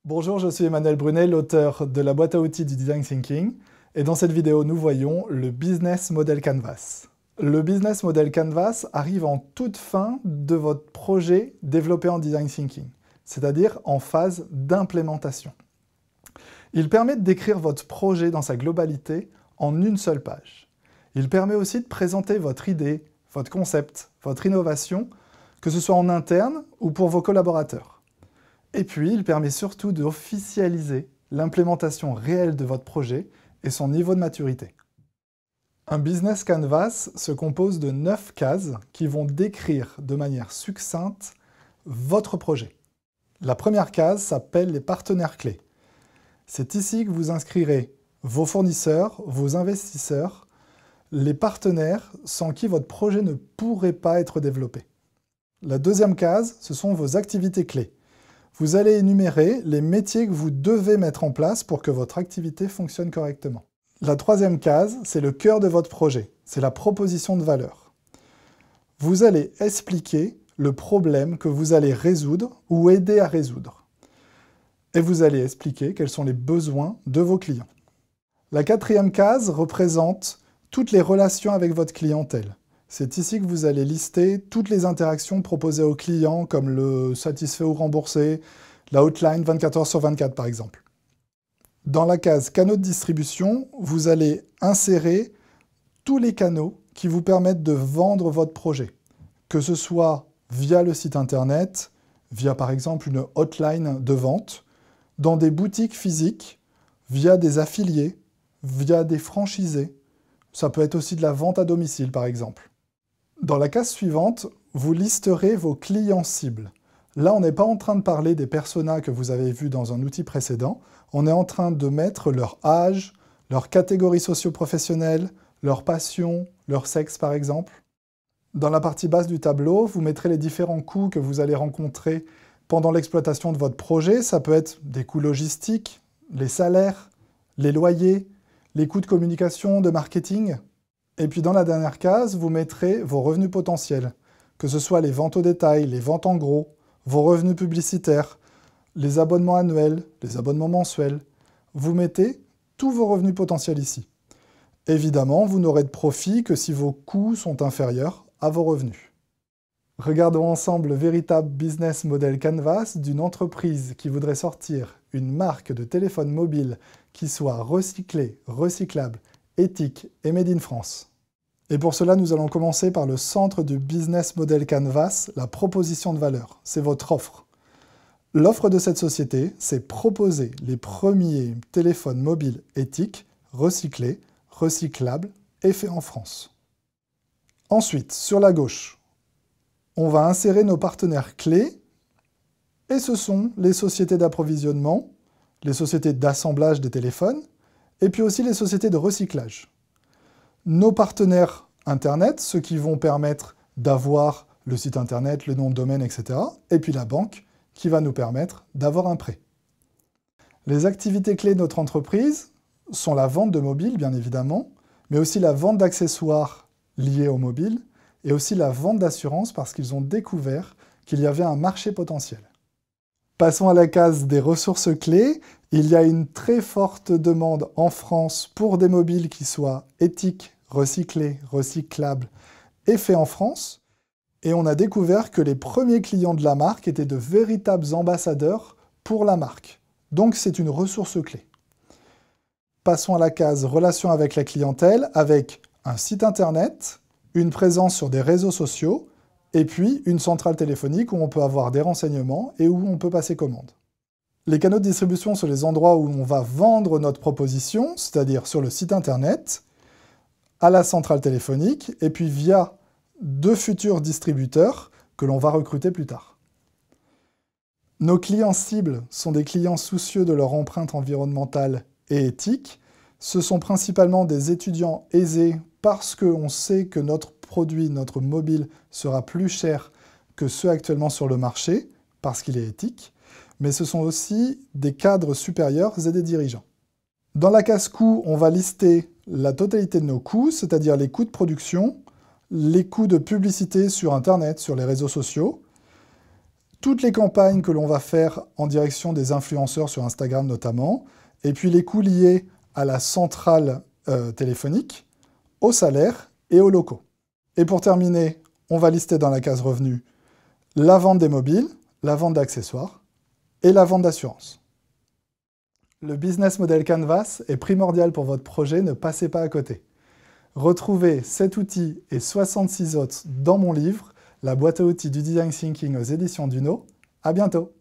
Bonjour, je suis Emmanuel Brunet, l'auteur de la boîte à outils du Design Thinking. Et dans cette vidéo, nous voyons le Business Model Canvas. Le Business Model Canvas arrive en toute fin de votre projet développé en Design Thinking, c'est-à-dire en phase d'implémentation. Il permet de décrire votre projet dans sa globalité en une seule page. Il permet aussi de présenter votre idée, votre concept, votre innovation, que ce soit en interne ou pour vos collaborateurs. Et puis, il permet surtout d'officialiser l'implémentation réelle de votre projet et son niveau de maturité. Un Business Canvas se compose de 9 cases qui vont décrire de manière succincte votre projet. La première case s'appelle les partenaires clés. C'est ici que vous inscrirez vos fournisseurs, vos investisseurs, les partenaires sans qui votre projet ne pourrait pas être développé. La deuxième case, ce sont vos activités clés. Vous allez énumérer les métiers que vous devez mettre en place pour que votre activité fonctionne correctement. La troisième case, c'est le cœur de votre projet, c'est la proposition de valeur. Vous allez expliquer le problème que vous allez résoudre ou aider à résoudre. Et vous allez expliquer quels sont les besoins de vos clients. La quatrième case représente toutes les relations avec votre clientèle. C'est ici que vous allez lister toutes les interactions proposées aux clients, comme le satisfait ou remboursé, la hotline 24 heures sur 24 par exemple. Dans la case canaux de distribution, vous allez insérer tous les canaux qui vous permettent de vendre votre projet, que ce soit via le site internet, via par exemple une hotline de vente, dans des boutiques physiques, via des affiliés, via des franchisés. Ça peut être aussi de la vente à domicile par exemple. Dans la case suivante, vous listerez vos clients cibles. Là, on n'est pas en train de parler des personas que vous avez vus dans un outil précédent, on est en train de mettre leur âge, leur catégorie socio-professionnelle, leur passion, leur sexe par exemple. Dans la partie basse du tableau, vous mettrez les différents coûts que vous allez rencontrer pendant l'exploitation de votre projet. Ça peut être des coûts logistiques, les salaires, les loyers, les coûts de communication, de marketing. Et puis dans la dernière case, vous mettrez vos revenus potentiels, que ce soit les ventes au détail, les ventes en gros, vos revenus publicitaires, les abonnements annuels, les abonnements mensuels. Vous mettez tous vos revenus potentiels ici. Évidemment, vous n'aurez de profit que si vos coûts sont inférieurs à vos revenus. Regardons ensemble le véritable business model canvas d'une entreprise qui voudrait sortir une marque de téléphone mobile qui soit recyclée, recyclable, éthique et made in France. Et pour cela, nous allons commencer par le centre du Business Model Canvas, la proposition de valeur. C'est votre offre. L'offre de cette société, c'est proposer les premiers téléphones mobiles éthiques, recyclés, recyclables et faits en France. Ensuite, sur la gauche, on va insérer nos partenaires clés, et ce sont les sociétés d'approvisionnement, les sociétés d'assemblage des téléphones, et puis aussi les sociétés de recyclage. Nos partenaires Internet, ceux qui vont permettre d'avoir le site Internet, le nom de domaine, etc. Et puis la banque, qui va nous permettre d'avoir un prêt. Les activités clés de notre entreprise sont la vente de mobiles, bien évidemment, mais aussi la vente d'accessoires liés au mobile, et aussi la vente d'assurance parce qu'ils ont découvert qu'il y avait un marché potentiel. Passons à la case des ressources clés. Il y a une très forte demande en France pour des mobiles qui soient éthiques, recyclés, recyclables et faits en France. Et on a découvert que les premiers clients de la marque étaient de véritables ambassadeurs pour la marque. Donc c'est une ressource clé. Passons à la case relations avec la clientèle, avec un site internet, une présence sur des réseaux sociaux, et puis une centrale téléphonique où on peut avoir des renseignements et où on peut passer commande. Les canaux de distribution sont les endroits où on va vendre notre proposition, c'est-à-dire sur le site internet, à la centrale téléphonique, et puis via de futurs distributeurs que l'on va recruter plus tard. Nos clients cibles sont des clients soucieux de leur empreinte environnementale et éthique. Ce sont principalement des étudiants aisés parce qu'on sait que notre produit, notre mobile, sera plus cher que ceux actuellement sur le marché, parce qu'il est éthique, mais ce sont aussi des cadres supérieurs et des dirigeants. Dans la case coûts, on va lister la totalité de nos coûts, c'est-à-dire les coûts de production, les coûts de publicité sur Internet, sur les réseaux sociaux, toutes les campagnes que l'on va faire en direction des influenceurs sur Instagram notamment, et puis les coûts liés à la centrale téléphonique, au salaire et aux locaux. Et pour terminer, on va lister dans la case revenus la vente des mobiles, la vente d'accessoires et la vente d'assurance. Le business model Canvas est primordial pour votre projet, ne passez pas à côté. Retrouvez cet outil et 66 autres dans mon livre, La boîte à outils du design thinking aux éditions Duno. À bientôt!